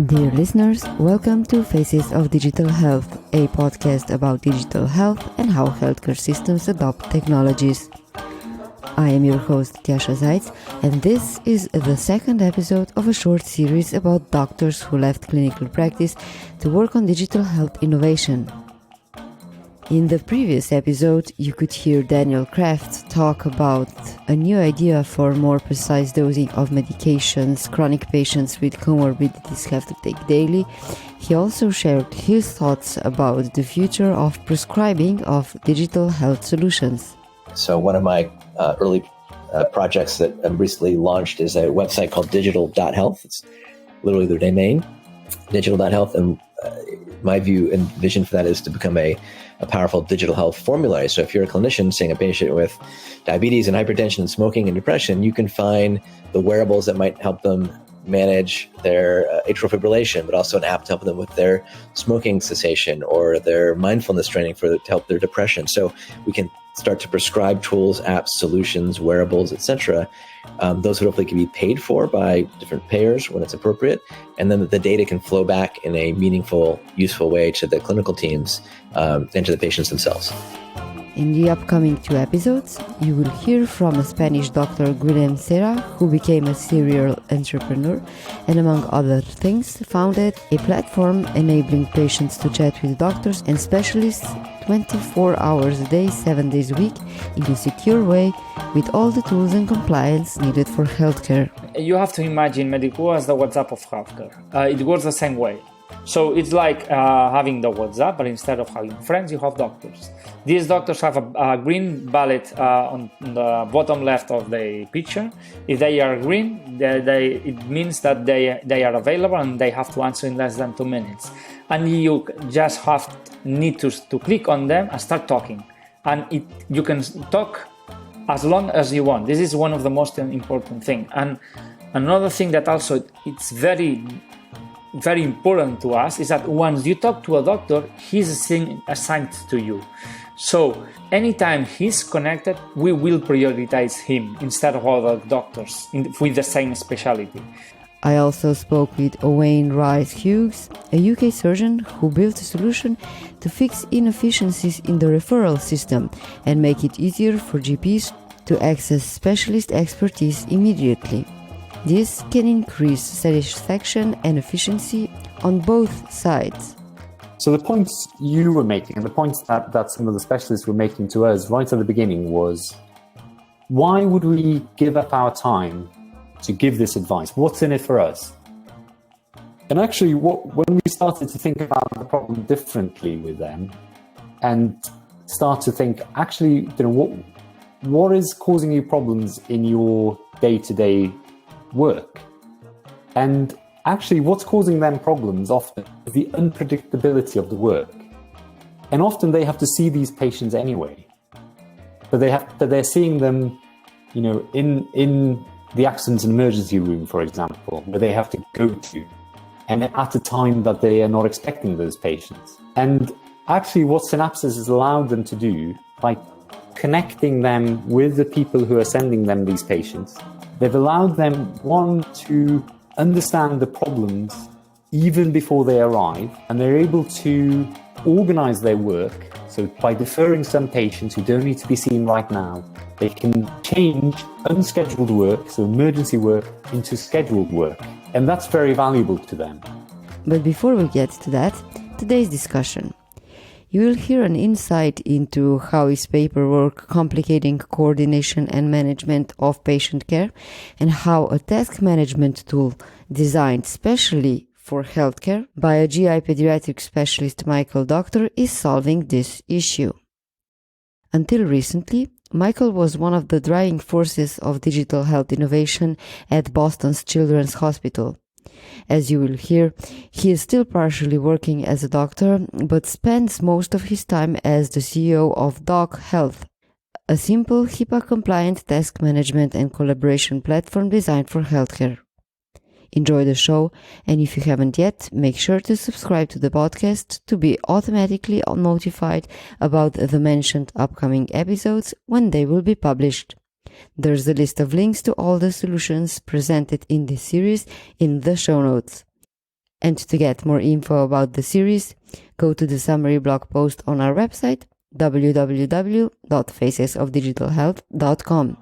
Dear listeners, welcome to Faces of Digital Health, a podcast about digital health and how healthcare systems adopt technologies. I am your host, Kjasha Zaitz, and this is the second episode of a short series about doctors who left clinical practice to work on digital health innovation. In the previous episode, you could hear Daniel Kraft talk about a new idea for more precise dosing of medications chronic patients with comorbidities have to take daily. He also shared his thoughts about the future of prescribing of digital health solutions. So one of my early projects that I recently launched is a website called DOCHealth. It's literally their domain, digital.health. And my view and vision for that is to become a powerful digital health formulary. So if you're a clinician seeing a patient with diabetes and hypertension and smoking and depression, you can find the wearables that might help them manage their atrial fibrillation, but also an app to help them with their smoking cessation or their mindfulness training to help their depression. So we can start to prescribe tools, apps, solutions, wearables, etc. Those would hopefully can be paid for by different payers when it's appropriate. And then the data can flow back in a meaningful, useful way to the clinical teams and to the patients themselves. In the upcoming 2 episodes, you will hear from a Spanish doctor, Guillem Serra, who became a serial entrepreneur and, among other things, founded a platform enabling patients to chat with doctors and specialists 24 hours a day, 7 days a week, in a secure way, with all the tools and compliance needed for healthcare. You have to imagine Medico as the WhatsApp of healthcare. It works the same way. So it's like having the WhatsApp, but instead of having friends, you have doctors. These doctors have a green ballot on the bottom left of the picture. If they are green, it means that they are available and they have to answer in less than 2 minutes. And you just need to click on them and start talking. And you can talk as long as you want. This is one of the most important things. And another thing that also it's very important to us is that once you talk to a doctor, he's assigned to you. So anytime he's connected, we will prioritize him instead of other doctors with the same specialty. I also spoke with Owain Rice-Hughes, a UK surgeon who built a solution to fix inefficiencies in the referral system and make it easier for GPs to access specialist expertise immediately. This can increase satisfaction and efficiency on both sides. So the points you were making and the points that some of the specialists were making to us right at the beginning was, why would we give up our time to give this advice? What's in it for us? And actually, when we started to think about the problem differently with them and start to think, actually, what is causing you problems in your day-to-day work? And actually, what's causing them problems often is the unpredictability of the work. And often they have to see these patients anyway, but they're seeing them, in the accident and emergency room, for example, where they have to go to, and at a time that they are not expecting those patients. And actually, what Synapses has allowed them to do by connecting them with the people who are sending them these patients, they've allowed them, one, to understand the problems even before they arrive, and they're able to organize their work. So by deferring some patients who don't need to be seen right now, they can change unscheduled work, so emergency work, into scheduled work. And that's very valuable to them. But before we get to that, today's discussion. You will hear an insight into how is paperwork complicating coordination and management of patient care, and how a task management tool designed specially for healthcare by a GI pediatric specialist, Michael Docktor, is solving this issue. Until recently, Michael was one of the driving forces of digital health innovation at Boston's Children's Hospital. As you will hear, he is still partially working as a doctor, but spends most of his time as the CEO of DOCHealth, a simple HIPAA-compliant task management and collaboration platform designed for healthcare. Enjoy the show, and if you haven't yet, make sure to subscribe to the podcast to be automatically notified about the mentioned upcoming episodes when they will be published. There's a list of links to all the solutions presented in this series in the show notes. And to get more info about the series, go to the summary blog post on our website, www.facesofdigitalhealth.com.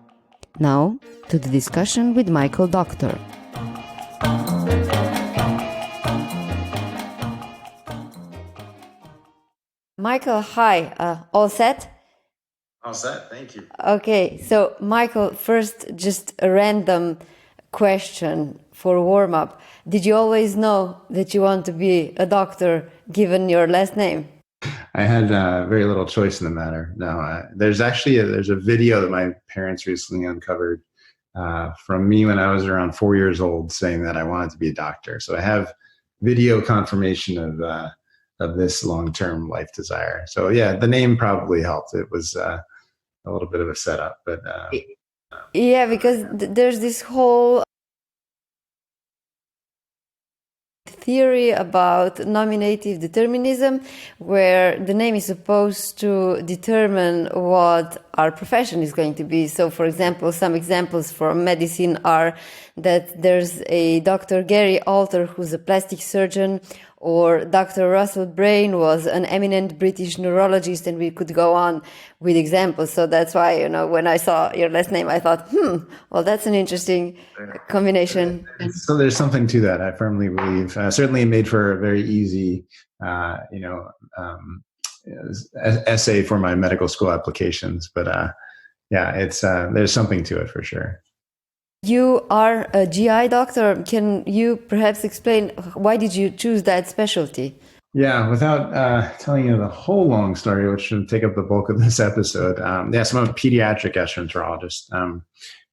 Now, to the discussion with Michael Docktor. Michael, hi. All set? All set, thank you. Okay, so Michael, first, just a random question for Warmup. Did you always know that you want to be a doctor, given your last name? I had very little choice in the matter. No, there's a video that my parents recently uncovered from me when I was around 4 years old, saying that I wanted to be a doctor. So I have video confirmation of this long-term life desire. So yeah, the name probably helped. It was a little bit of a setup, but yeah, because there's this whole theory about nominative determinism, where the name is supposed to determine what our profession is going to be. So, for example, some examples from medicine are that there's a Dr. Gary Alter who's a plastic surgeon, or Dr. Russell Brain was an eminent British neurologist, and we could go on with examples. So that's why, when I saw your last name, I thought, well, that's an interesting combination. So there's something to that, I firmly believe. Certainly made for a very easy, essay for my medical school applications. But it's there's something to it for sure. You are a GI doctor. Can you perhaps explain why did you choose that specialty? Yeah, without telling you the whole long story, which should take up the bulk of this episode. So I'm a pediatric gastroenterologist.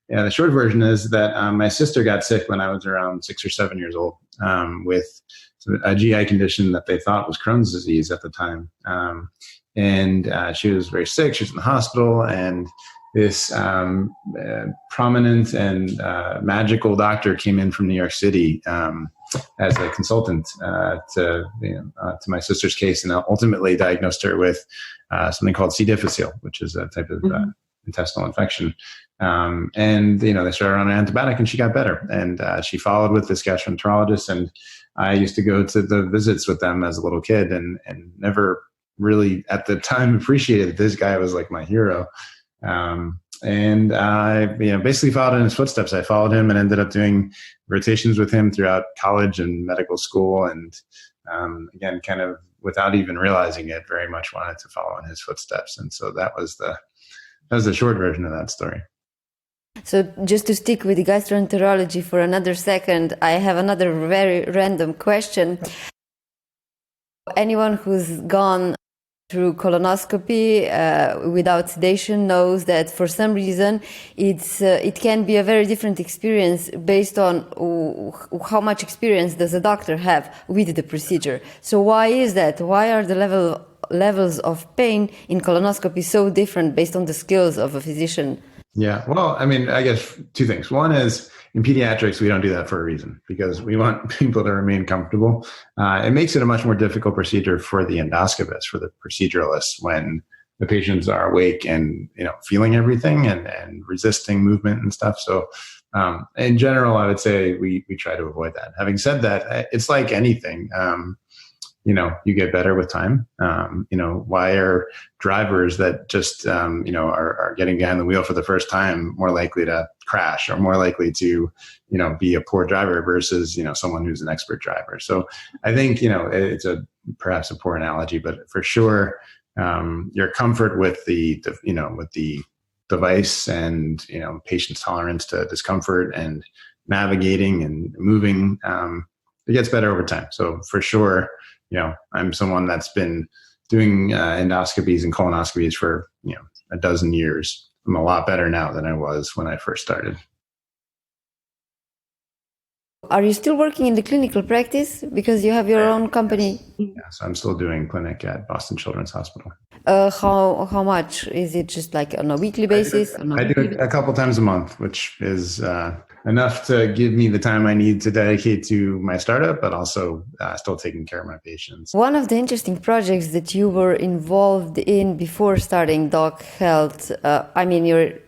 The short version is that my sister got sick when I was around 6 or 7 years old with a GI condition that they thought was Crohn's disease at the time. And she was very sick. She was in the hospital, and this prominent and magical doctor came in from New York City as a consultant to my sister's case, and ultimately diagnosed her with something called C. difficile, which is a type of intestinal infection. And they started her on an antibiotic, and she got better. And she followed with this gastroenterologist, and I used to go to the visits with them as a little kid, and never really at the time appreciated that this guy was like my hero. And I, basically followed in his footsteps. I followed him and ended up doing rotations with him throughout college and medical school. And, again, kind of without even realizing it, very much wanted to follow in his footsteps. And so that was the short version of that story. So just to stick with gastroenterology for another second, I have another very random question. Anyone who's gone through colonoscopy without sedation knows that for some reason it can be a very different experience based on how much experience does a doctor have with the procedure. So why is that? Why are the levels of pain in colonoscopy so different based on the skills of a physician? Yeah, well, I guess two things. One is, in pediatrics, we don't do that for a reason, because we want people to remain comfortable. It makes it a much more difficult procedure for the endoscopist, for the proceduralists, when the patients are awake and feeling everything and resisting movement and stuff. So in general, I would say we try to avoid that. Having said that, it's like anything. You get better with time. Why are drivers that just, are getting behind the wheel for the first time more likely to crash, or more likely to, be a poor driver versus, someone who's an expert driver? So I think, it's perhaps a poor analogy, but for sure, your comfort with the device and, patient's tolerance to discomfort and navigating and moving, it gets better over time. So for sure, I'm someone that's been doing endoscopies and colonoscopies for, a dozen years. I'm a lot better now than I was when I first started. Are you still working in the clinical practice because you have your own company? Yeah, so I'm still doing clinic at Boston Children's Hospital. How much? Is it just like on a weekly basis? I do it a couple times a month, which is enough to give me the time I need to dedicate to my startup, but also still taking care of my patients. One of the interesting projects that you were involved in before starting DOCHealth,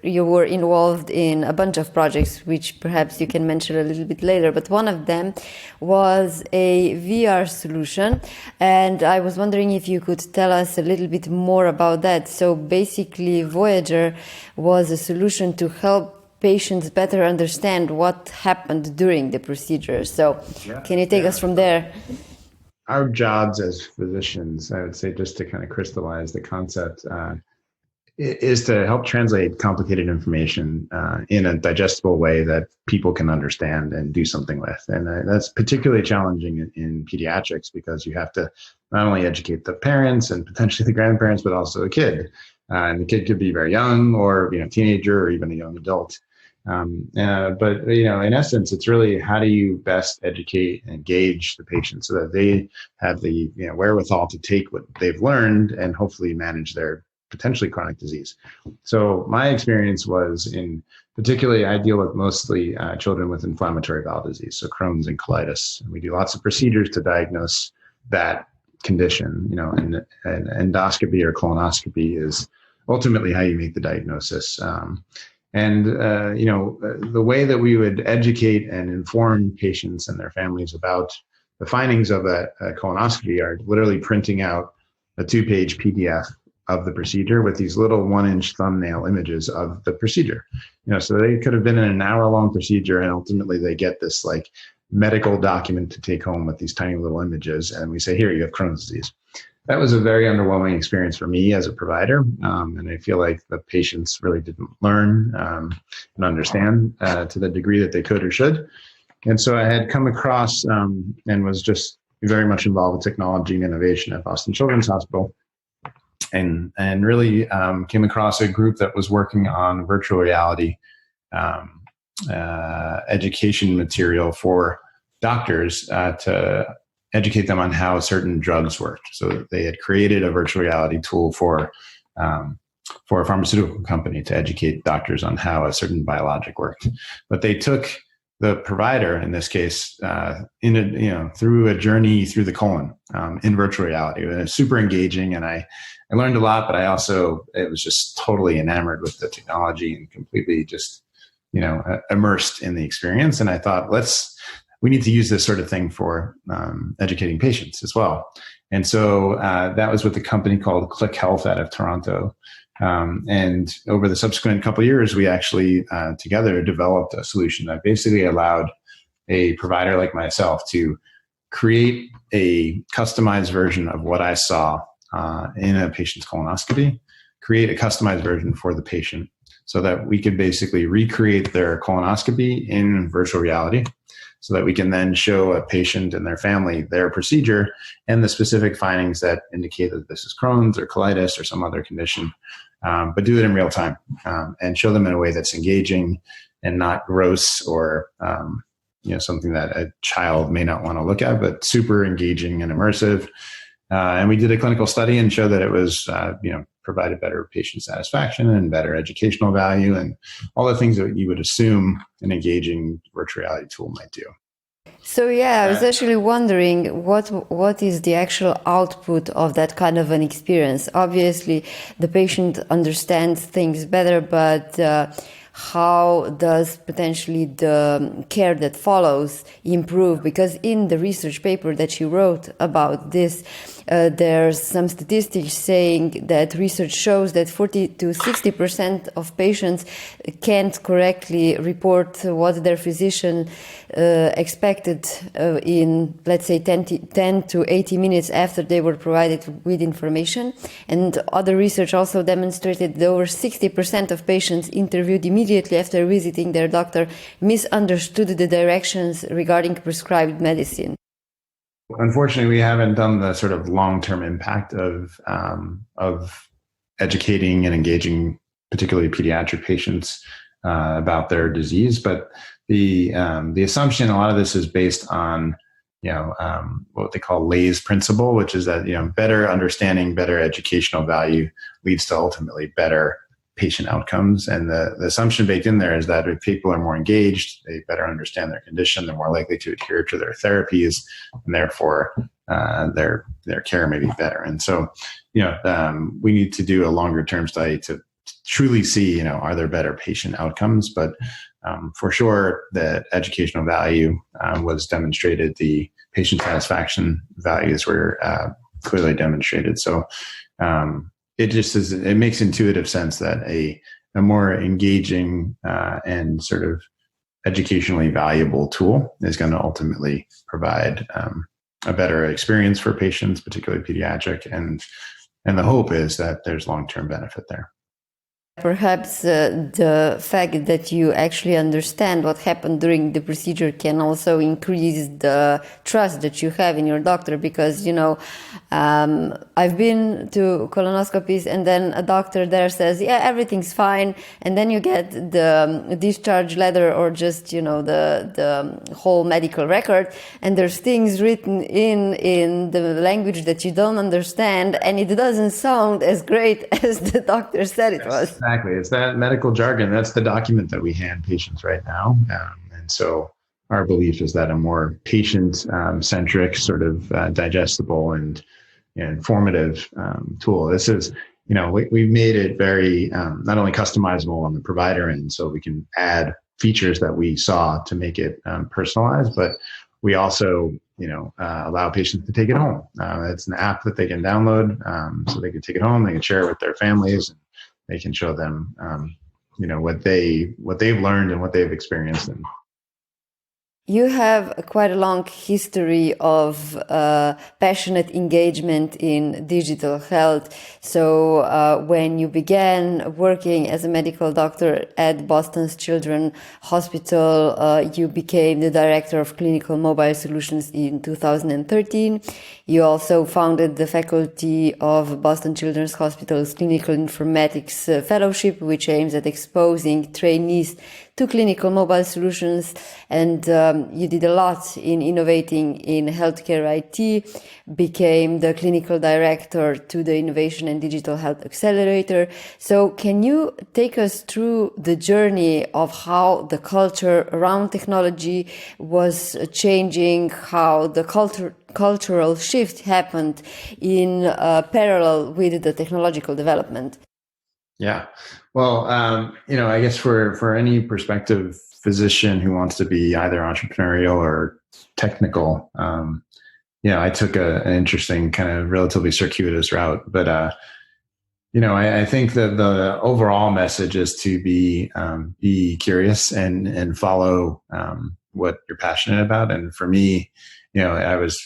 you were involved in a bunch of projects, which perhaps you can mention a little bit later, but one of them was a VR solution. And I was wondering if you could tell us a little bit more about that. So basically, Voyager was a solution to help patients better understand what happened during the procedure. So can you take us from there? Our jobs as physicians, I would say, just to kind of crystallize the concept, is to help translate complicated information in a digestible way that people can understand and do something with. And that's particularly challenging in pediatrics, because you have to not only educate the parents and potentially the grandparents, but also the kid. And the kid could be very young, or teenager, or even a young adult. But in essence, it's really, how do you best educate and engage the patient so that they have the wherewithal to take what they've learned and hopefully manage their potentially chronic disease. So my experience was, particularly, I deal with mostly children with inflammatory bowel disease, so Crohn's and colitis. And we do lots of procedures to diagnose that condition. And endoscopy or colonoscopy is ultimately how you make the diagnosis. The way that we would educate and inform patients and their families about the findings of a colonoscopy are literally printing out a 2-page PDF of the procedure with these little 1-inch thumbnail images of the procedure. So they could have been in an hour-long procedure, and ultimately they get this medical document to take home with these tiny little images, and we say, here, you have Crohn's disease. That was a very underwhelming experience for me as a provider, and I feel like the patients really didn't learn and understand to the degree that they could or should. And so I had come across and was just very much involved with technology and innovation at Boston Children's Hospital, and really came across a group that was working on virtual reality education material for doctors to educate them on how certain drugs worked. So they had created a virtual reality tool for a pharmaceutical company to educate doctors on how a certain biologic worked. But they took the provider, in this case, through a journey through the colon in virtual reality. It was super engaging, and I learned a lot, but it was just totally enamored with the technology and completely just, immersed in the experience. And I thought, we need to use this sort of thing for educating patients as well. And so that was with a company called DOCHealth out of Toronto. And over the subsequent couple of years, we actually together developed a solution that basically allowed a provider like myself to create a customized version of what I saw in a patient's colonoscopy, create a customized version for the patient so that we could basically recreate their colonoscopy in virtual reality, so that we can then show a patient and their family their procedure and the specific findings that indicate that this is Crohn's or colitis or some other condition, but do it in real time and show them in a way that's engaging and not gross or something that a child may not want to look at, but super engaging and immersive. And we did a clinical study and showed that it was, provided better patient satisfaction and better educational value and all the things that you would assume an engaging virtual reality tool might do. So I was actually wondering what is the actual output of that kind of an experience. Obviously, the patient understands things better, but how does potentially the care that follows improve? Because in the research paper that you wrote about this, there's some statistics saying that research shows that 40 to 60% of patients can't correctly report what their physician expected in, let's say, 10 to 80 minutes after they were provided with information. And other research also demonstrated that over 60% of patients interviewed immediately after visiting their doctor misunderstood the directions regarding prescribed medicine. Unfortunately, we haven't done the sort of long-term impact of educating and engaging, particularly pediatric patients, about their disease. But the assumption, a lot of this is based on what they call Lay's principle, which is that better understanding, better educational value leads to ultimately better patient outcomes. And the assumption baked in there is that if people are more engaged, they better understand their condition, they're more likely to adhere to their therapies, and therefore their care may be better. And so, we need to do a longer term study to truly see, are there better patient outcomes? But for sure, the educational value was demonstrated. The patient satisfaction values were clearly demonstrated. So it makes intuitive sense that a more engaging and sort of educationally valuable tool is going to ultimately provide a better experience for patients, particularly pediatric, and the hope is that there's long-term benefit there. Perhaps the fact that you actually understand what happened during the procedure can also increase the trust that you have in your doctor, because, I've been to colonoscopies and then a doctor there says, yeah, everything's fine. And then you get the discharge letter or just, the whole medical record, and there's things written in the language that you don't understand, and it doesn't sound as great as the doctor said it was. Exactly. It's that medical jargon. That's the document that we hand patients right now. And so our belief is that a more patient-centric, sort of digestible and informative tool. This is, we've made it very not only customizable on the provider end, so we can add features that we saw to make it personalized, but we also, allow patients to take it home. It's an app that they can download, so they can take it home. They can share it with their families, and they can show them, what they've learned and what they've experienced. And you have quite a long history of passionate engagement in digital health. So when you began working as a medical doctor at Boston's Children's Hospital, you became the director of clinical mobile solutions in 2013. You also founded the faculty of Boston Children's Hospital's Clinical Informatics Fellowship, which aims at exposing trainees to clinical mobile solutions, and you did a lot in innovating in healthcare IT, became the clinical director to the Innovation and Digital Health Accelerator. So can you take us through the journey of how the culture around technology was changing, how the cultural shift happened in parallel with the technological development? Yeah. Well, I guess for any prospective physician who wants to be either entrepreneurial or technical, I took an interesting kind of relatively circuitous route. But, I think that the overall message is to be curious and follow what you're passionate about. And for me, I was,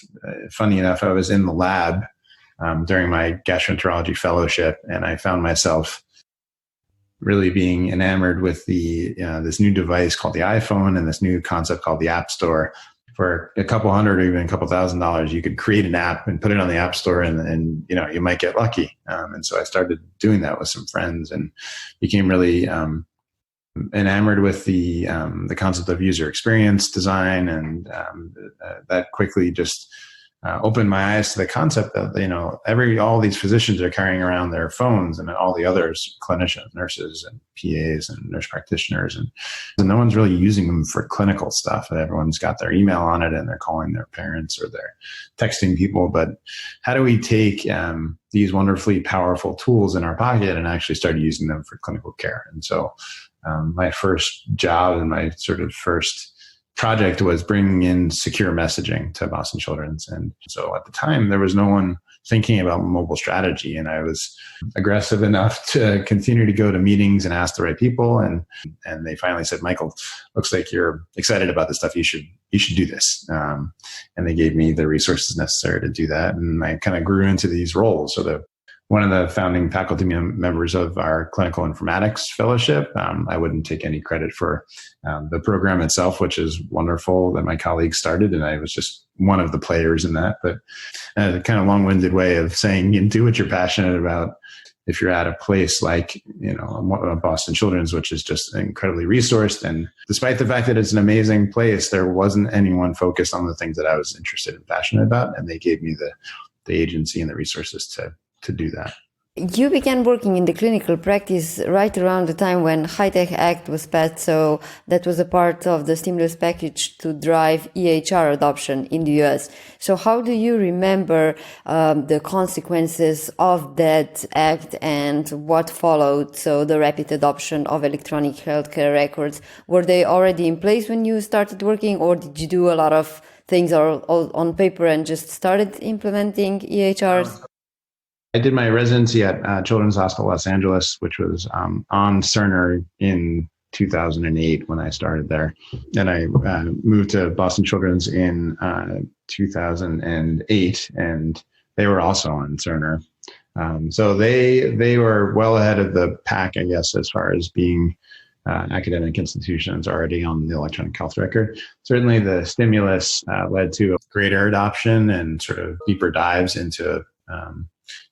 funny enough, I was in the lab during my gastroenterology fellowship, and I found myself really being enamored with this new device called the iPhone and this new concept called the App Store. For a couple $100 or even a couple $1,000, you could create an app and put it on the App Store, and you might get lucky. And so I started doing that with some friends and became really enamored with the concept of user experience design, and that quickly just opened my eyes to the concept that, all these physicians are carrying around their phones, and all the others, clinicians, nurses and PAs and nurse practitioners, and no one's really using them for clinical stuff. Everyone's got their email on it, and they're calling their parents or they're texting people. But how do we take these wonderfully powerful tools in our pocket and actually start using them for clinical care? And so my first job and my sort of first project was bringing in secure messaging to Boston Children's. And so at the time, there was no one thinking about mobile strategy. And I was aggressive enough to continue to go to meetings and ask the right people. And they finally said, Michael, looks like you're excited about this stuff. You should do this. And they gave me the resources necessary to do that. And I kind of grew into these roles. So one of the founding faculty members of our clinical informatics fellowship. I wouldn't take any credit for the program itself, which is wonderful, that my colleagues started, and I was just one of the players in that. But a kind of long-winded way of saying, do what you're passionate about. If you're at a place like, Boston Children's, which is just incredibly resourced, and despite the fact that it's an amazing place, there wasn't anyone focused on the things that I was interested and passionate about, and they gave me the agency and the resources to do that. You began working in the clinical practice right around the time when HITECH Act was passed, so that was a part of the stimulus package to drive EHR adoption in the US. So how do you remember the consequences of that act and what followed? So the rapid adoption of electronic healthcare records, were they already in place when you started working, or did you do a lot of things all on paper and just started implementing EHRs? I did my residency at Children's Hospital Los Angeles, which was on Cerner in 2008 when I started there. Then I moved to Boston Children's in 2008, and they were also on Cerner. So they were well ahead of the pack, I guess, as far as being academic institutions already on the electronic health record. Certainly the stimulus led to greater adoption and sort of deeper dives into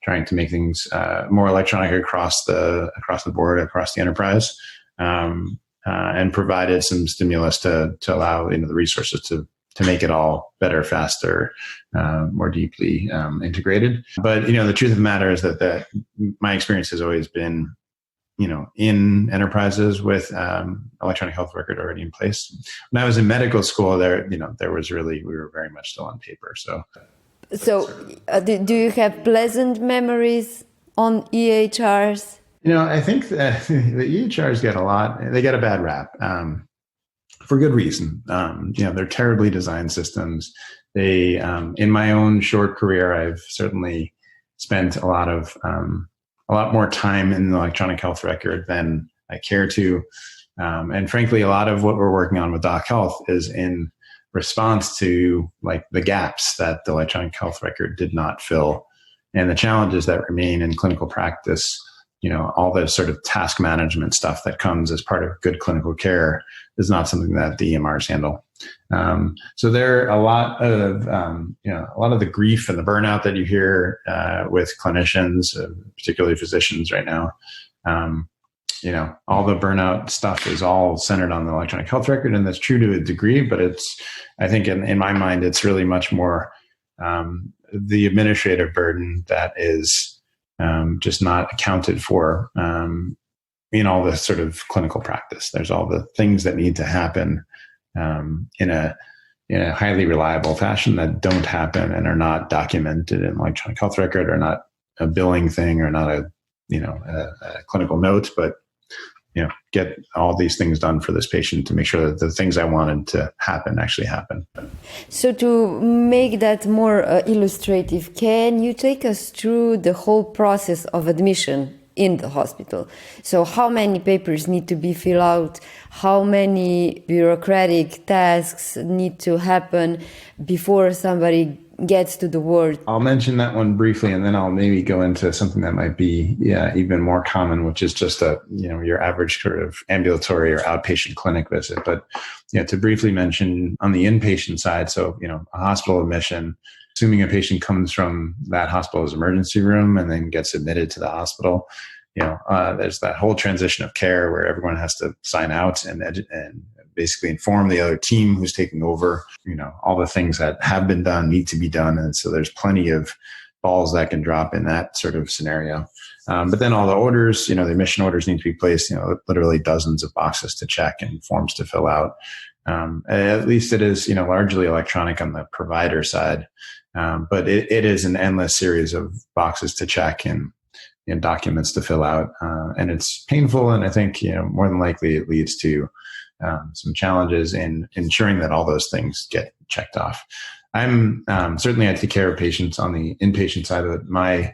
trying to make things more electronic across the board, across the enterprise, and provided some stimulus to allow the resources to make it all better, faster, more deeply integrated. But the truth of the matter is that my experience has always been in enterprises with electronic health record already in place. When I was in medical school, we were very much still on paper. So, do you have pleasant memories on EHRs? I think that the EHRs get a bad rap for good reason. They're terribly designed systems. They, in my own short career, I've certainly spent a lot more time in the electronic health record than I care to. And frankly, a lot of what we're working on with DOCHealth is in response to the gaps that the electronic health record did not fill and the challenges that remain in clinical practice, all the sort of task management stuff that comes as part of good clinical care is not something that the EMRs handle. So there are a lot of the grief and the burnout that you hear with clinicians, particularly physicians right now. All the burnout stuff is all centered on the electronic health record, and that's true to a degree, but I think in my mind, it's really much more the administrative burden that is just not accounted for in all the sort of clinical practice. There's all the things that need to happen in a highly reliable fashion that don't happen and are not documented in electronic health record, or not a billing thing, or not a clinical note, but get all these things done for this patient to make sure that the things I wanted to happen actually happen. So to make that more illustrative, can you take us through the whole process of admission in the hospital? So how many papers need to be filled out? How many bureaucratic tasks need to happen before somebody gets to the ward? I'll mention that one briefly, and then I'll maybe go into something that might be even more common, which is just your average sort of ambulatory or outpatient clinic visit. But to briefly mention on the inpatient side, so a hospital admission, assuming a patient comes from that hospital's emergency room and then gets admitted to the hospital, there's that whole transition of care where everyone has to sign out and basically inform the other team who's taking over, all the things that have been done need to be done. And so there's plenty of balls that can drop in that sort of scenario. But then all the orders, the admission orders need to be placed, literally dozens of boxes to check and forms to fill out. At least it is, largely electronic on the provider side. But it is an endless series of boxes to check and documents to fill out. And it's painful. And I think, more than likely it leads to some challenges in ensuring that all those things get checked off. I'm certainly I take care of patients on the inpatient side of it. My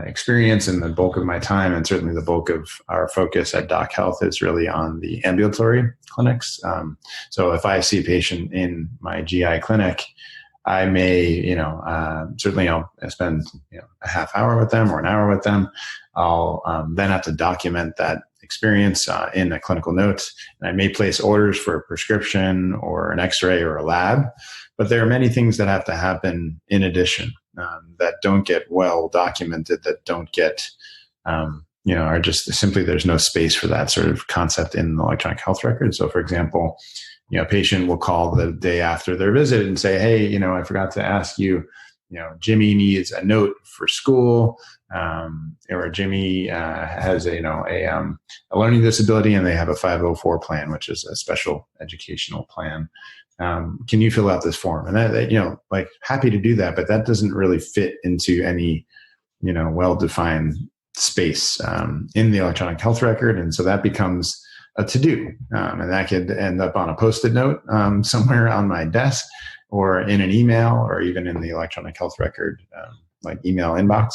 experience and the bulk of my time, and certainly the bulk of our focus at DOCHealth, is really on the ambulatory clinics. So if I see a patient in my GI clinic, I may, certainly I'll spend a half hour with them or an hour with them. I'll then have to document that experience in a clinical note. And I may place orders for a prescription or an x-ray or a lab, but there are many things that have to happen in addition that don't get well documented, that don't get, are just simply, there's no space for that sort of concept in the electronic health record. So for example, a patient will call the day after their visit and say, hey, I forgot to ask you, Jimmy needs a note for school. or Jimmy has a learning disability and they have a 504 plan, which is a special educational plan. Can you fill out this form? And that happy to do that, but that doesn't really fit into any, well-defined space in the electronic health record. And so that becomes a to-do. And that could end up on a Post-it note somewhere on my desk or in an email or even in the electronic health record, like email inbox.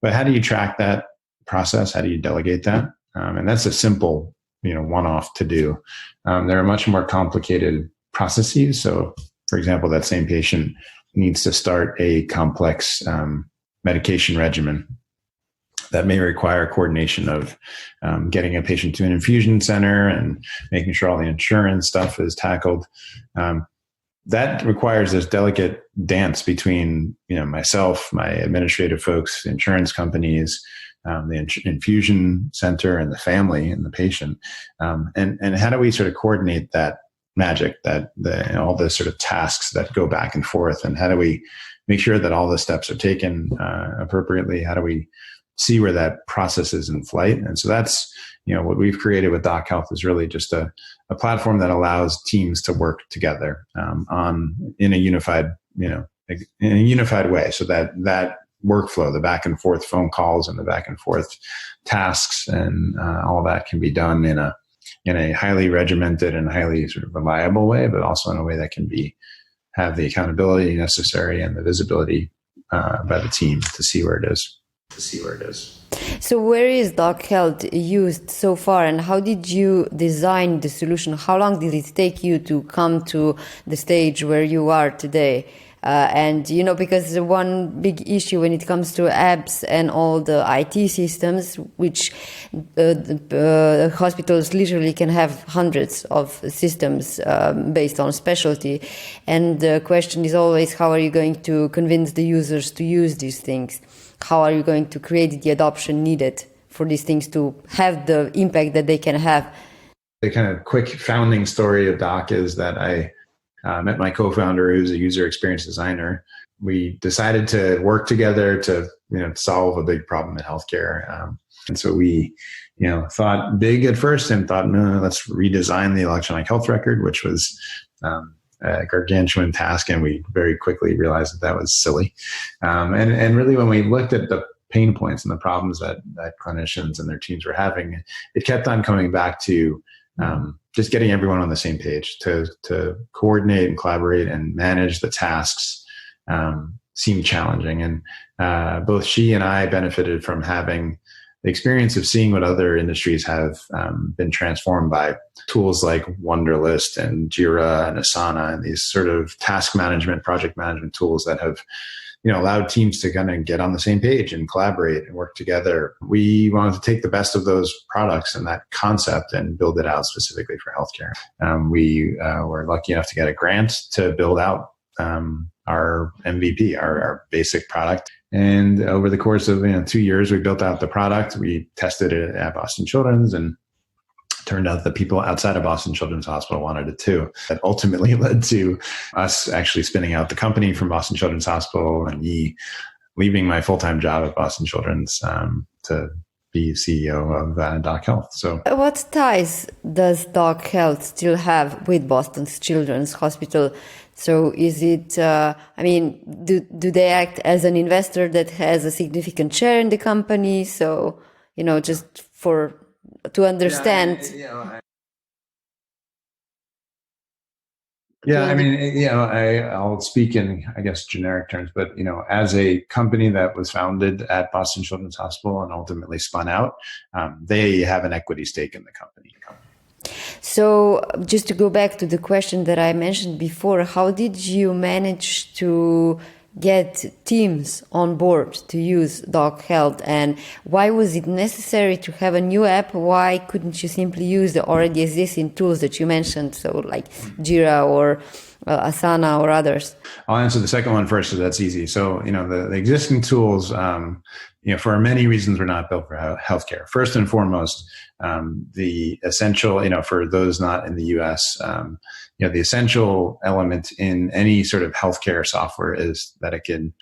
But how do you track that process? How do you delegate that? And that's a simple, one-off to-do. There are much more complicated processes. So, for example, that same patient needs to start a complex medication regimen that may require coordination of getting a patient to an infusion center and making sure all the insurance stuff is tackled. That requires this delicate dance between, myself, my administrative folks, insurance companies, the infusion center, and the family and the patient. And how do we sort of coordinate that magic, all the sort of tasks that go back and forth, and how do we make sure that all the steps are taken appropriately? How do we see where that process is in flight? And so that's, what we've created with DOCHealth is really just a platform that allows teams to work together in a unified way, so that workflow, the back and forth phone calls and the back and forth tasks and all that can be done in a highly regimented and highly sort of reliable way, but also in a way that can have the accountability necessary and the visibility by the team to see where it is. So where is DOCHealth used so far, and how did you design the solution? How long did it take you to come to the stage where you are today? Because the one big issue when it comes to apps and all the IT systems, which hospitals literally can have hundreds of systems based on specialty. And the question is always, how are you going to convince the users to use these things? How are you going to create the adoption needed for these things to have the impact that they can have? The kind of quick founding story of Doc is that I met my co-founder, who's a user experience designer. We decided to work together to solve a big problem in healthcare. And so we thought big at first and thought, no, let's redesign the electronic health record, which was a gargantuan task, and we very quickly realized that was silly. And really, when we looked at the pain points and the problems that clinicians and their teams were having, it kept on coming back to just getting everyone on the same page to coordinate and collaborate and manage the tasks seemed challenging. And both she and I benefited from having the experience of seeing what other industries have been transformed by tools like Wunderlist and Jira and Asana and these sort of task management, project management tools that have allowed teams to kind of get on the same page and collaborate and work together. We wanted to take the best of those products and that concept and build it out specifically for healthcare. We were lucky enough to get a grant to build out our MVP, our basic product. And over the course of 2 years, we built out the product. We tested it at Boston Children's, and turned out that people outside of Boston Children's Hospital wanted it too. That ultimately led to us actually spinning out the company from Boston Children's Hospital and me leaving my full-time job at Boston Children's to be CEO of DOCHealth. So, what ties does DOCHealth still have with Boston Children's Hospital? So is it, do they act as an investor that has a significant share in the company? So, just to understand. I'll speak in, I guess, generic terms, but, as a company that was founded at Boston Children's Hospital and ultimately spun out, they have an equity stake in the company. So just to go back to the question that I mentioned before, how did you manage to get teams on board to use DOCHealth, and why was it necessary to have a new app? Why couldn't you simply use the already existing tools that you mentioned, so like Jira or Asana or others? I'll answer the second one first, because that's easy. So, the existing tools, for many reasons, were not built for healthcare. First and foremost, the essential, for those not in the U.S., the essential element in any sort of healthcare software is that it can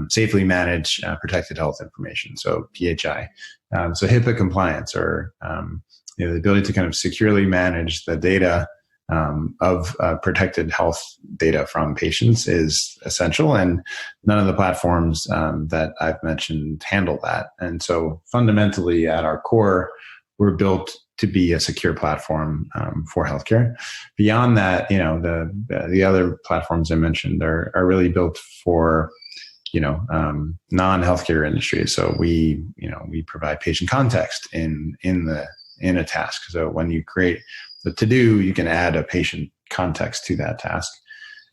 safely manage protected health information. So PHI, so HIPAA compliance, or the ability to kind of securely manage the data of protected health data from patients is essential, and none of the platforms that I've mentioned handle that. And so fundamentally at our core, we're built to be a secure platform for healthcare. Beyond that, the other platforms I mentioned are really built for non-healthcare industries. So we provide patient context in a task. So when you create the to-do, you can add a patient context to that task.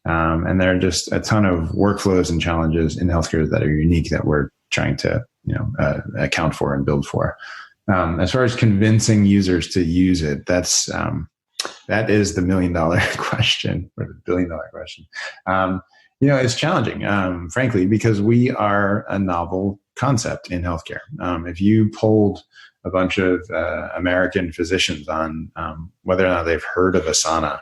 And there are just a ton of workflows and challenges in healthcare that are unique that we're trying to, account for and build for. As far as convincing users to use it, that is the $1 million question, or the $1 billion question. It's challenging, frankly, because we are a novel concept in healthcare. If you polled a bunch of American physicians on whether or not they've heard of Asana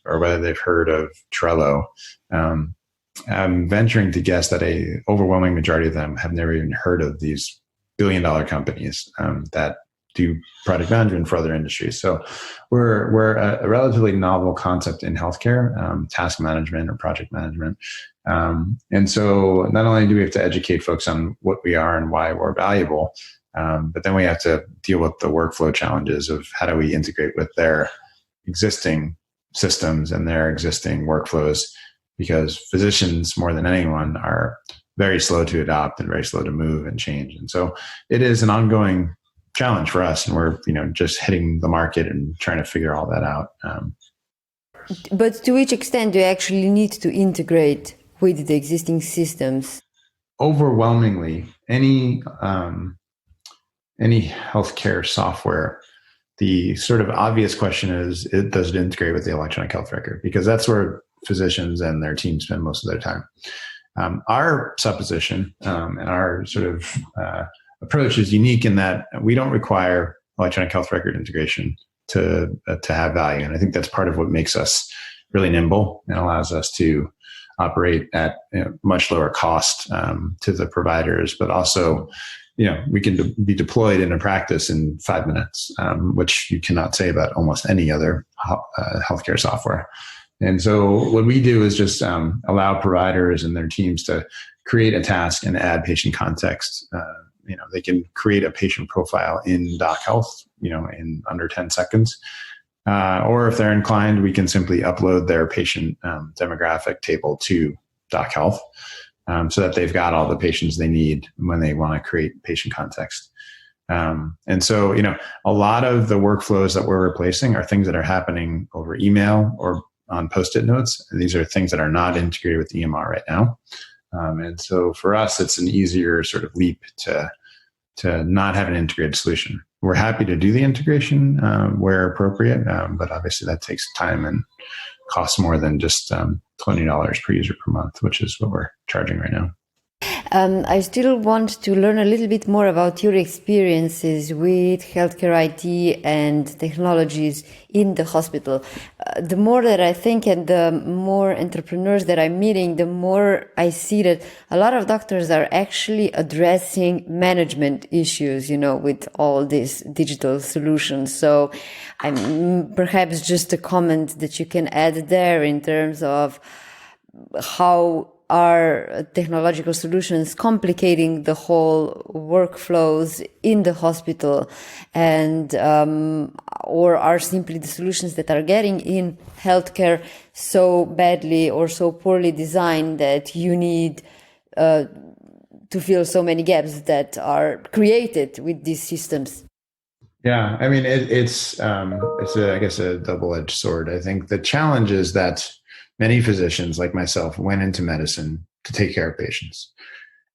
or whether they've heard of Trello, I'm venturing to guess that a overwhelming majority of them have never even heard of these billion-dollar companies that do product management for other industries. So we're a relatively novel concept in healthcare, task management or project management. And so not only do we have to educate folks on what we are and why we're valuable, but then we have to deal with the workflow challenges of how do we integrate with their existing systems and their existing workflows, because physicians, more than anyone, are very slow to adopt and very slow to move and change. And so it is an ongoing challenge for us, and we're just hitting the market and trying to figure all that out. But to which extent do you actually need to integrate with the existing systems? Overwhelmingly, any healthcare software, the sort of obvious question is, does it integrate with the electronic health record? Because that's where physicians and their team spend most of their time. Our supposition and our sort of approach is unique in that we don't require electronic health record integration to have value. And I think that's part of what makes us really nimble and allows us to operate at much lower cost to the providers, but also we can be deployed in a practice in 5 minutes, which you cannot say about almost any other healthcare software. And so what we do is just allow providers and their teams to create a task and add patient context. They can create a patient profile in DOCHealth, in under 10 seconds. Or if they're inclined, we can simply upload their patient demographic table to DOCHealth so that they've got all the patients they need when they want to create patient context. And so, a lot of the workflows that we're replacing are things that are happening over email or on Post-it notes. And these are things that are not integrated with EMR right now. And so for us, it's an easier sort of leap to not have an integrated solution. We're happy to do the integration where appropriate, but obviously that takes time and costs more than just $20 per user per month, which is what we're charging right now. I still want to learn a little bit more about your experiences with healthcare IT and technologies in the hospital. The more that I think and the more entrepreneurs that I'm meeting, the more I see that a lot of doctors are actually addressing management issues, with all these digital solutions. So perhaps just a comment that you can add there in terms of how are technological solutions complicating the whole workflows in the hospital, and or are simply the solutions that are getting in healthcare so badly or so poorly designed that you need to fill so many gaps that are created with these systems? Yeah, I mean, it's I guess a double-edged sword. I think the challenge is that many physicians like myself went into medicine to take care of patients.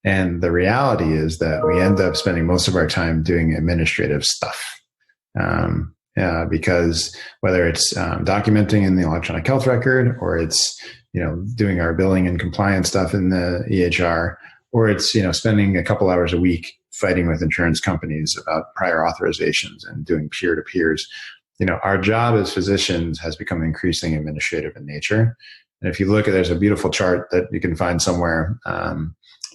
And the reality is that we end up spending most of our time doing administrative stuff. because whether it's documenting in the electronic health record, or it's doing our billing and compliance stuff in the EHR, or it's spending a couple hours a week fighting with insurance companies about prior authorizations and doing peer-to-peers. Our job as physicians has become increasingly administrative in nature. And if you look at, there's a beautiful chart that you can find somewhere,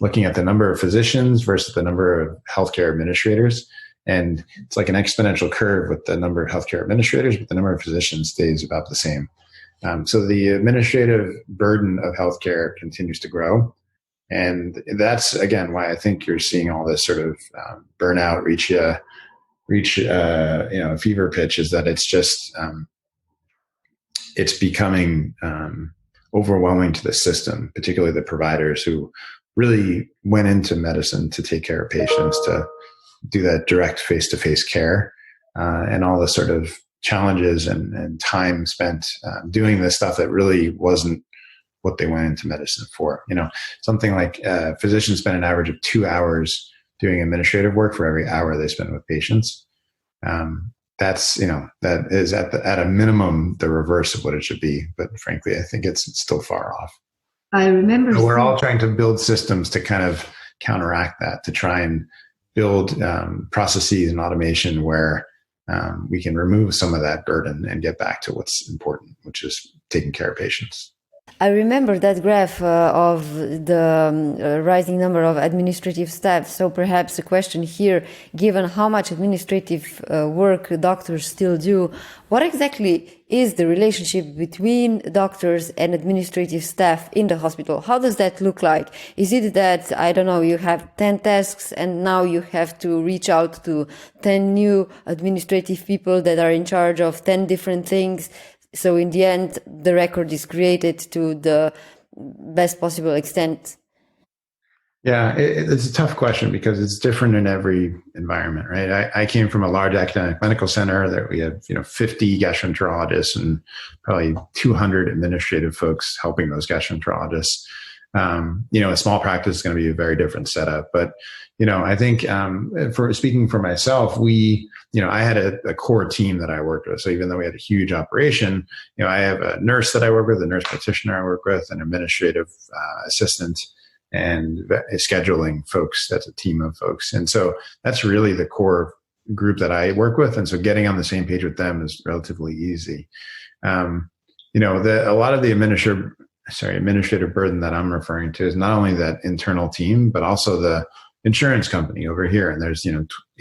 looking at the number of physicians versus the number of healthcare administrators. And it's like an exponential curve with the number of healthcare administrators, but the number of physicians stays about the same. So the administrative burden of healthcare continues to grow. And that's, again, why I think you're seeing all this sort of burnout reach a fever pitch, is that it's just, it's becoming overwhelming to the system, particularly the providers who really went into medicine to take care of patients, to do that direct face-to-face care, and all the sort of challenges and time spent doing this stuff that really wasn't what they went into medicine for. Something like physicians spend an average of 2 hours doing administrative work for every hour they spend with patients. That's, that is at a minimum the reverse of what it should be. But frankly, I think it's still far off. I remember. So we're all trying to build systems to kind of counteract that, to try and build processes and automation where we can remove some of that burden and get back to what's important, which is taking care of patients. I remember that graph of the rising number of administrative staff. So perhaps a question here, given how much administrative work doctors still do, what exactly is the relationship between doctors and administrative staff in the hospital? How does that look like? Is it that, I don't know, you have 10 tasks and now you have to reach out to 10 new administrative people that are in charge of 10 different things? So in the end, the record is created to the best possible extent. Yeah, it's a tough question because it's different in every environment, right? I came from a large academic medical center that we had, 50 gastroenterologists and probably 200 administrative folks helping those gastroenterologists. A small practice is going to be a very different setup. But, I think for speaking for myself, I had a core team that I worked with. So even though we had a huge operation, I have a nurse that I work with, a nurse practitioner I work with, an administrative assistant, and scheduling folks. That's a team of folks. And so that's really the core group that I work with. And so getting on the same page with them is relatively easy. A lot of the administrative burden that I'm referring to is not only that internal team, but also the insurance company over here. And there's,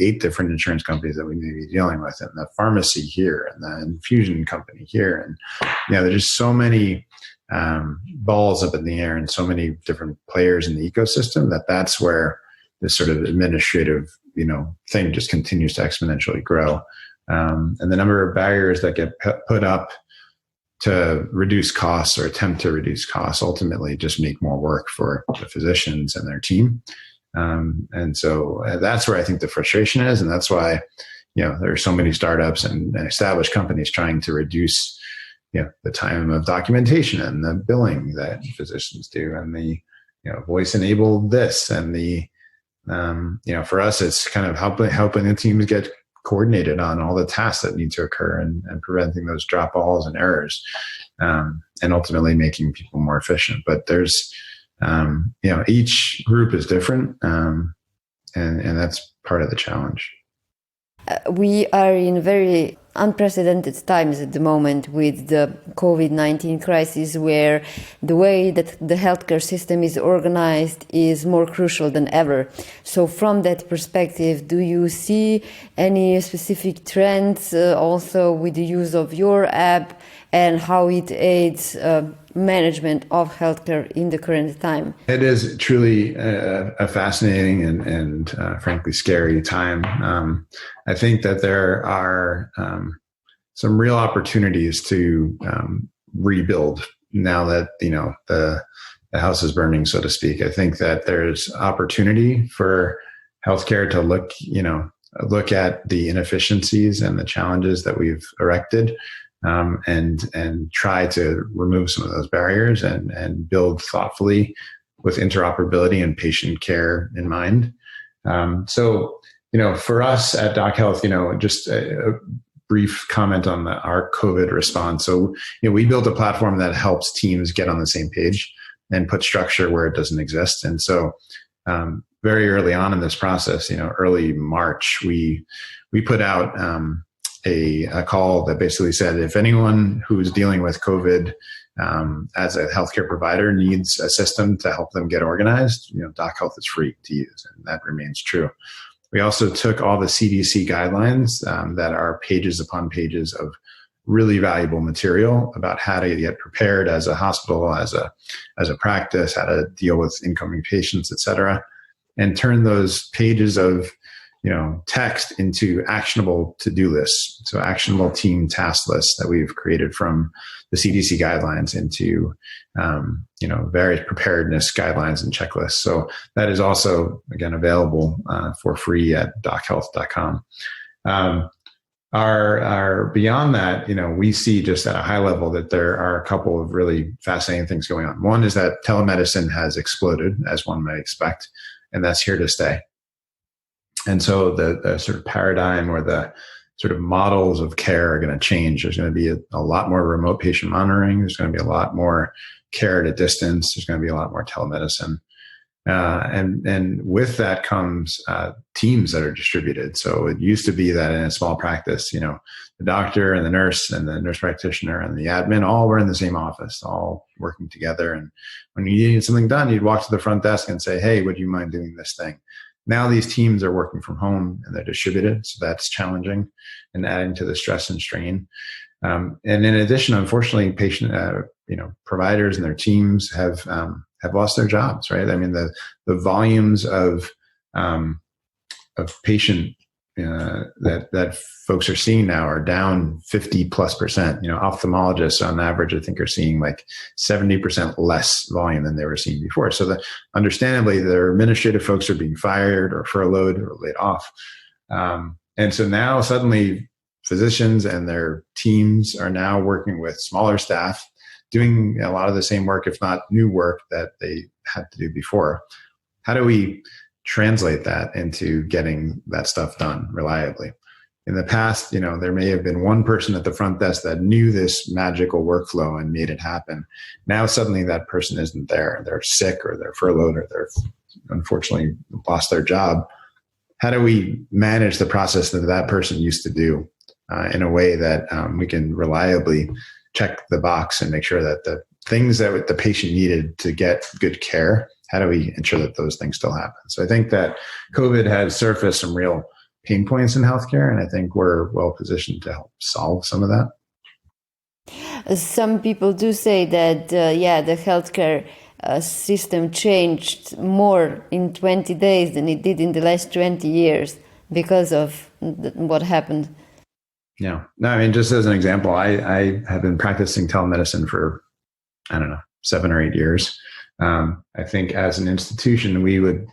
8 different insurance companies that we may be dealing with, and the pharmacy here, and the infusion company here. And, there's just so many balls up in the air and so many different players in the ecosystem that's where this sort of administrative, thing just continues to exponentially grow. And the number of barriers that get put up to reduce costs or attempt to reduce costs ultimately just make more work for the physicians and their team. And so that's where I think the frustration is. And that's why, there are so many startups and established companies trying to reduce, the time of documentation and the billing that physicians do, and the, voice enabled this, and the, for us, it's kind of helping the teams get coordinated on all the tasks that need to occur and preventing those drop balls and errors, and ultimately making people more efficient. But there's, each group is different, and that's part of the challenge. We are in very unprecedented times at the moment with the COVID-19 crisis, where the way that the healthcare system is organized is more crucial than ever. So from that perspective, do you see any specific trends also with the use of your app and how it aids management of healthcare in the current time? It is truly a fascinating and frankly scary time. I think that there are some real opportunities to rebuild now that the house is burning, so to speak. I think that there's opportunity for healthcare to look at the inefficiencies and the challenges that we've erected. And try to remove some of those barriers and build thoughtfully with interoperability and patient care in mind. So, for us at DOCHealth, just brief comment on our COVID response. So, we built a platform that helps teams get on the same page and put structure where it doesn't exist. And so, very early on in this process, early March, we put out a call that basically said, if anyone who's dealing with COVID as a healthcare provider needs a system to help them get organized, DOCHealth is free to use, and that remains true. We also took all the CDC guidelines that are pages upon pages of really valuable material about how to get prepared as a hospital, as a practice, how to deal with incoming patients, et cetera, and turn those pages of text into actionable to-do lists. So actionable team task lists that we've created from the CDC guidelines into, various preparedness guidelines and checklists. So that is also, again, available for free at DOCHealth.com. Our beyond that, we see just at a high level that there are a couple of really fascinating things going on. One is that telemedicine has exploded, as one might expect, and that's here to stay. And so the sort of paradigm or the sort of models of care are going to change. There's going to be a lot more remote patient monitoring. There's going to be a lot more care at a distance. There's going to be a lot more telemedicine. And with that comes teams that are distributed. So it used to be that in a small practice, the doctor and the nurse practitioner and the admin all were in the same office, all working together. And when you needed something done, you'd walk to the front desk and say, hey, would you mind doing this thing? Now these teams are working from home and they're distributed, so that's challenging and adding to the stress and strain. And in addition, unfortunately, providers and their teams have lost their jobs. Right? I mean, the volumes of patient that folks are seeing now are down 50+%. Ophthalmologists on average, I think, are seeing like 70% less volume than they were seeing before. So understandably, their administrative folks are being fired or furloughed or laid off. And so now suddenly physicians and their teams are now working with smaller staff, doing a lot of the same work, if not new work that they had to do before. How do we translate that into getting that stuff done reliably? In the past, there may have been one person at the front desk that knew this magical workflow and made it happen. Now suddenly that person isn't there. They're sick or they're furloughed or they're unfortunately lost their job. How do we manage the process that person used to do in a way that we can reliably check the box and make sure that the things that the patient needed to get good care, how do we ensure that those things still happen? So I think that COVID has surfaced some real pain points in healthcare, and I think we're well positioned to help solve some of that. Some people do say that, the healthcare system changed more in 20 days than it did in the last 20 years because of what happened. Yeah. No, I mean, just as an example, I have been practicing telemedicine for, 7 or 8 years. I think as an institution, we would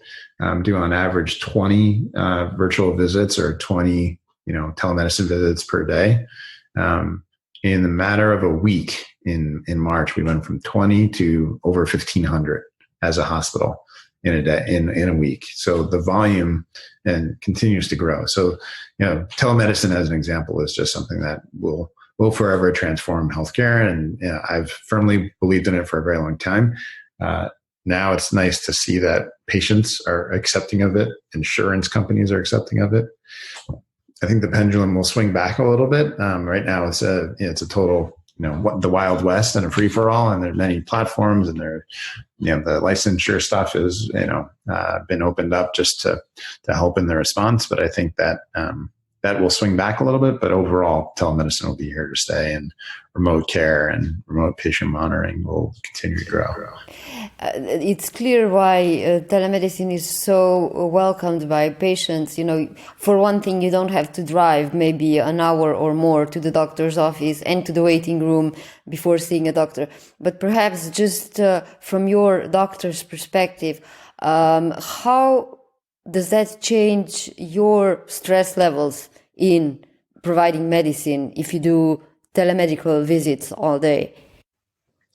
do on average 20 virtual visits or 20, telemedicine visits per day. In the matter of a week in March, we went from 20 to over 1,500 as a hospital in a day, in a week. So the volume continues to grow. So, telemedicine as an example is just something that will forever transform healthcare. And I've firmly believed in it for a very long time. Now it's nice to see that patients are accepting of it. Insurance companies are accepting of it. I think the pendulum will swing back a little bit. Right now it's a total, the Wild West and a free for all. And there's many platforms and the licensure stuff has, been opened up just to help in the response. But I think that, that will swing back a little bit, but overall telemedicine will be here to stay, and remote care and remote patient monitoring will continue to grow. It's clear why telemedicine is so welcomed by patients. For one thing, you don't have to drive maybe an hour or more to the doctor's office and to the waiting room before seeing a doctor. But perhaps just from your doctor's perspective, how does that change your stress levels in providing medicine if you do telemedical visits all day?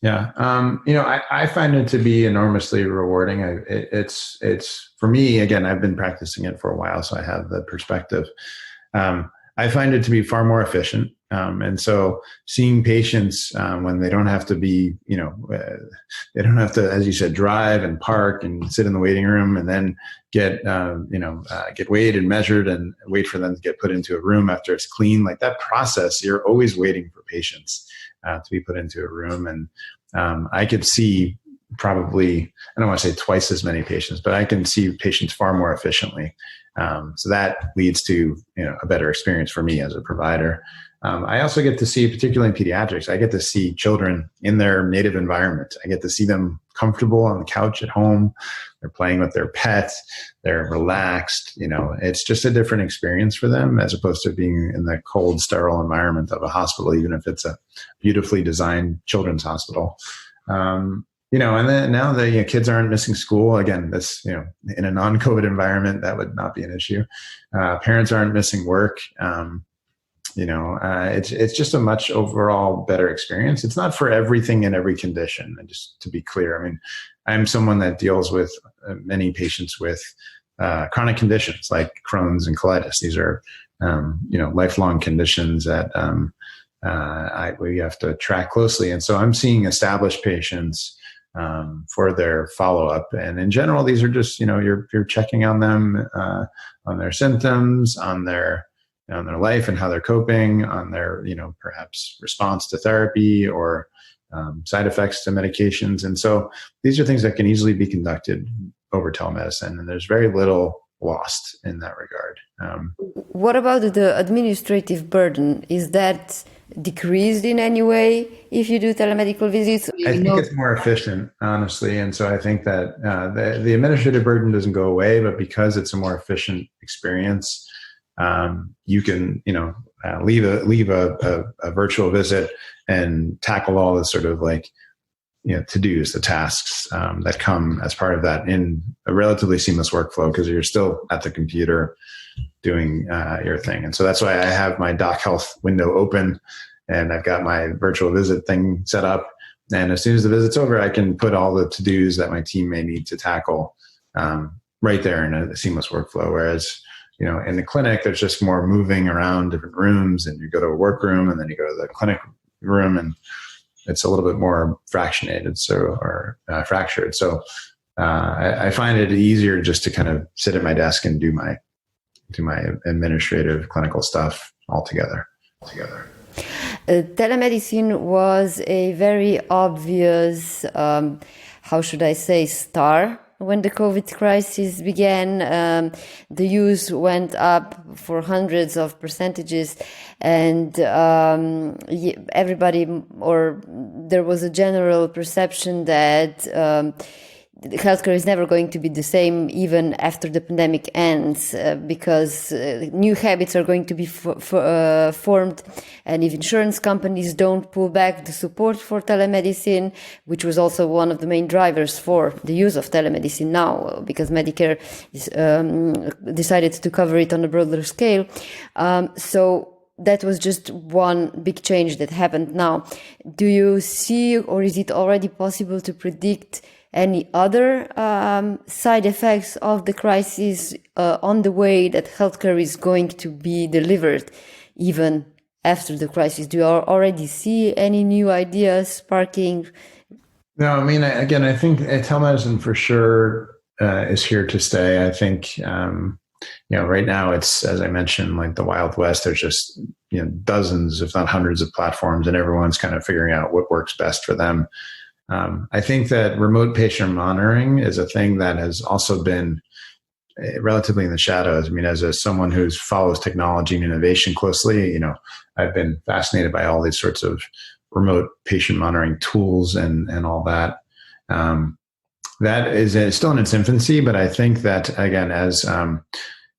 Yeah. I find it to be enormously rewarding. It's for me, again, I've been practicing it for a while, so I have the perspective. I find it to be far more efficient. And so seeing patients when they don't have to be, they don't have to, as you said, drive and park and sit in the waiting room and then get weighed and measured and wait for them to get put into a room after it's clean. Like that process, you're always waiting for patients to be put into a room. And I could see probably, I don't want to say twice as many patients, but I can see patients far more efficiently. So that leads to a better experience for me as a provider. I also get to see, particularly in pediatrics, I get to see children in their native environment. I get to see them comfortable on the couch at home. They're playing with their pets. They're relaxed. It's just a different experience for them as opposed to being in the cold, sterile environment of a hospital, even if it's a beautifully designed children's hospital. And then now the kids aren't missing school. Again, that's, in a non-COVID environment, that would not be an issue. Parents aren't missing work. It's just a much overall better experience. It's not for everything in every condition. And just to be clear, I mean, I'm someone that deals with many patients with chronic conditions like Crohn's and colitis. These are, lifelong conditions that we have to track closely. And so I'm seeing established patients for their follow-up. And in general, these are just, you're checking on them, on their symptoms, on their life and how they're coping, on their, perhaps response to therapy or side effects to medications. And so these are things that can easily be conducted over telemedicine, and there's very little lost in that regard. What about the administrative burden? Is that decreased in any way if you do telemedical visits? I think it's more efficient, honestly. And so I think that the administrative burden doesn't go away, but because it's a more efficient experience, you can, leave a virtual visit and tackle all the sort of like, to-dos, the tasks that come as part of that in a relatively seamless workflow because you're still at the computer doing your thing. And so that's why I have my DOCHealth window open and I've got my virtual visit thing set up. And as soon as the visit's over, I can put all the to-dos that my team may need to tackle right there in a seamless workflow. Whereas, in the clinic, there's just more moving around different rooms and you go to a workroom and then you go to the clinic room and it's a little bit more fractured. So I find it easier just to kind of sit at my desk and do my administrative clinical stuff all together. Telemedicine was a very obvious, star when the COVID crisis began. The use went up for hundreds of percentages, and there was a general perception that healthcare is never going to be the same even after the pandemic ends, because new habits are going to be formed, and if insurance companies don't pull back the support for telemedicine, which was also one of the main drivers for the use of telemedicine now, because Medicare decided to cover it on a broader scale. So that was just one big change that happened now. Do you see, or is it already possible to predict any other side effects of the crisis on the way that healthcare is going to be delivered even after the crisis? Do you already see any new ideas sparking? No, I mean, I think telemedicine for sure is here to stay. I think, right now it's, as I mentioned, like the Wild West. There's just, dozens, if not hundreds of platforms, and everyone's kind of figuring out what works best for them. I think that remote patient monitoring is a thing that has also been relatively in the shadows. I mean, as someone who follows technology and innovation closely, I've been fascinated by all these sorts of remote patient monitoring tools and all that. That is still in its infancy, but I think that, again, as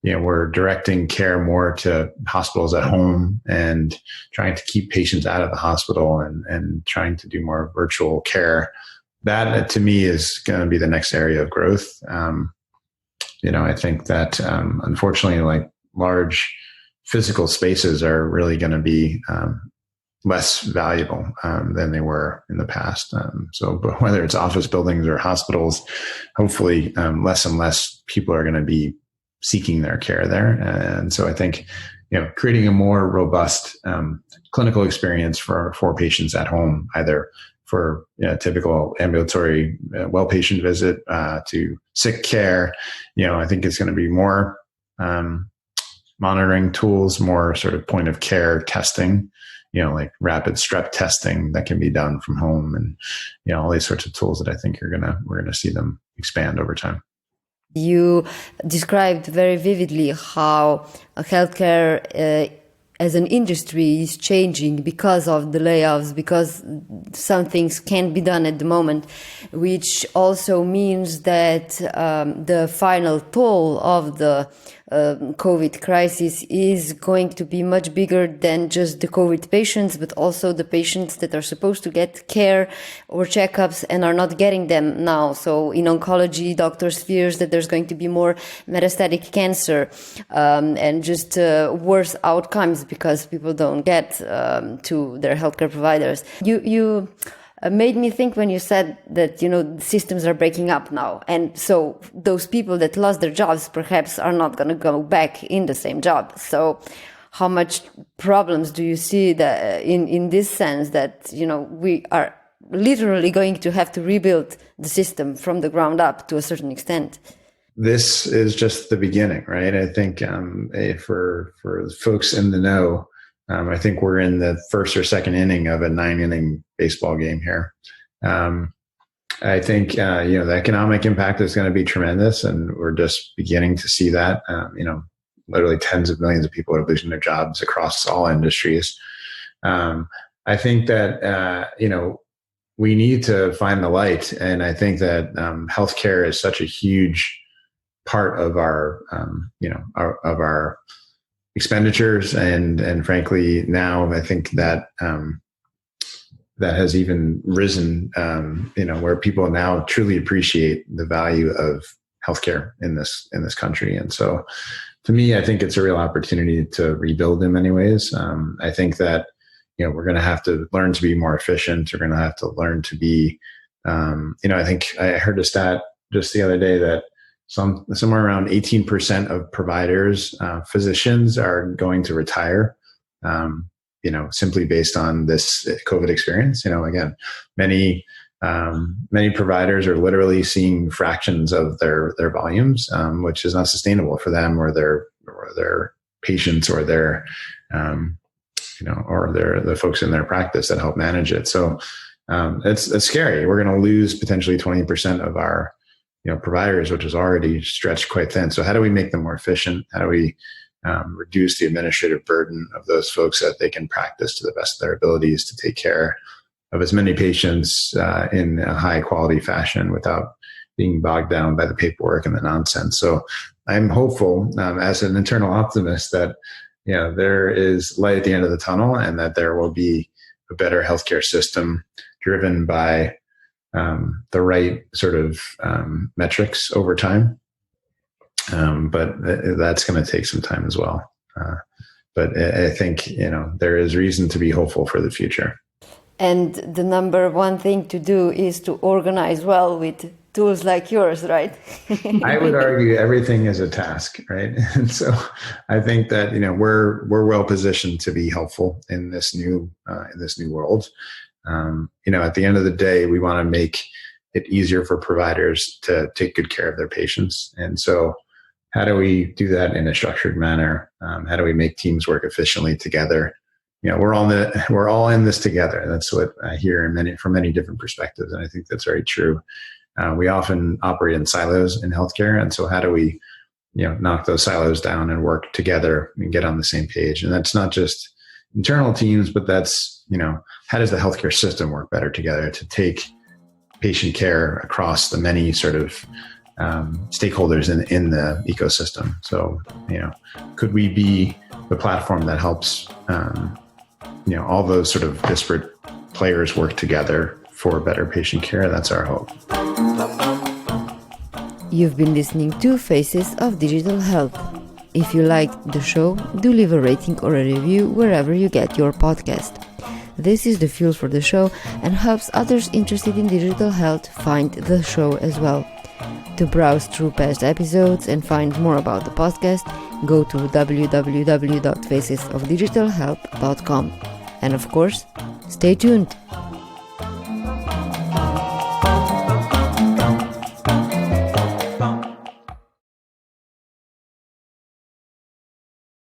we're directing care more to hospitals at home and trying to keep patients out of the hospital and trying to do more virtual care. That, to me, is going to be the next area of growth. I think that, unfortunately, like large physical spaces are really going to be less valuable than they were in the past. So whether it's office buildings or hospitals, hopefully less and less people are going to be seeking their care there. And so I think, creating a more robust clinical experience for patients at home, either for typical ambulatory well patient visit to sick care. I think it's going to be more monitoring tools, more sort of point of care testing, like rapid strep testing that can be done from home, and all these sorts of tools that I think we're gonna see them expand over time. You described very vividly how healthcare as an industry is changing because of the layoffs, because some things can't be done at the moment, which also means that the final toll of the COVID crisis is going to be much bigger than just the COVID patients, but also the patients that are supposed to get care or checkups and are not getting them now. So in oncology, doctors fears that there's going to be more metastatic cancer and just worse outcomes because people don't get to their healthcare providers. You made me think when you said that, systems are breaking up now. And so those people that lost their jobs perhaps are not going to go back in the same job. So how much problems do you see that in this sense that, we are literally going to have to rebuild the system from the ground up to a certain extent? This is just the beginning, right? I think for folks in the know, I think we're in the first or second inning of a 9-inning baseball game here. I think, the economic impact is going to be tremendous, and we're just beginning to see that. Literally tens of millions of people are losing their jobs across all industries. I think that, we need to find the light. And I think that healthcare is such a huge part of our, of our expenditures, and frankly, now I think that that has even risen, where people now truly appreciate the value of healthcare in this country. And so, to me, I think it's a real opportunity to rebuild in many ways. I think that we're going to have to learn to be more efficient. We're going to have to learn to be, I think I heard a stat just the other day that somewhere around 18% of providers, physicians are going to retire, simply based on this COVID experience. Again, many providers are literally seeing fractions of their volumes, which is not sustainable for them or their patients or their, the folks in their practice that help manage it. So it's scary. We're going to lose potentially 20% of our providers, which is already stretched quite thin. So how do we make them more efficient? How do we reduce the administrative burden of those folks so that they can practice to the best of their abilities to take care of as many patients in a high quality fashion without being bogged down by the paperwork and the nonsense? So I'm hopeful as an internal optimist that there is light at the end of the tunnel, and that there will be a better healthcare system driven by the right sort of metrics over time. But that's going to take some time as well. But I think, there is reason to be hopeful for the future. And the number one thing to do is to organize well with tools like yours, right? I would argue everything is a task, right? And so I think that, we're well positioned to be helpful in this new world. At the end of the day, we want to make it easier for providers to take good care of their patients. And so how do we do that in a structured manner? How do we make teams work efficiently together? We're all in this together. That's what I hear from many different perspectives. And I think that's very true. We often operate in silos in healthcare. And so how do we, knock those silos down and work together and get on the same page? And that's not just internal teams, but that's, how does the healthcare system work better together to take patient care across the many sort of stakeholders in the ecosystem? So, could we be the platform that helps, all those sort of disparate players work together for better patient care? That's our hope. You've been listening to Faces of Digital Health. If you liked the show, do leave a rating or a review wherever you get your podcast. This is the fuel for the show and helps others interested in digital health find the show as well. To browse through past episodes and find more about the podcast, go to www.facesofdigitalhealth.com. And of course, stay tuned.